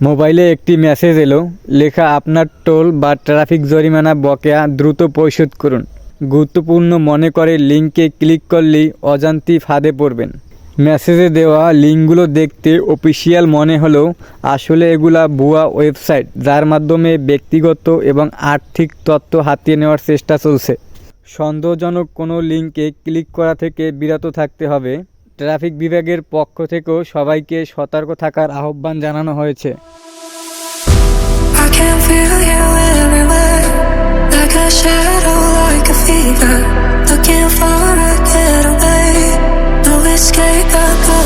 মোবাইলে একটি মেসেজ এলো, লেখা আপনার টোল বা ট্রাফিক জরিমানা বকেয়া, দ্রুত পরিশোধ করুন। গুরুত্বপূর্ণ মনে করে লিঙ্কে ক্লিক করলেই অজান্তেই ফাঁদে পড়বেন। মেসেজে দেওয়া লিঙ্কগুলো দেখতে অফিসিয়াল মনে হলেও আসলে এগুলা ভুয়া ওয়েবসাইট, যার মাধ্যমে ব্যক্তিগত এবং আর্থিক তথ্য হাতিয়ে নেওয়ার চেষ্টা চলছে। সন্দেহজনক কোনো লিঙ্কে ক্লিক করা থেকে বিরত থাকতে হবে। ট্রাফিক বিভাগের পক্ষ থেকেও সবাইকে সতর্ক থাকার আহ্বান জানানো হয়েছে। I can feel you everywhere, like a shadow, like a fever, looking for a getaway, no escape, I go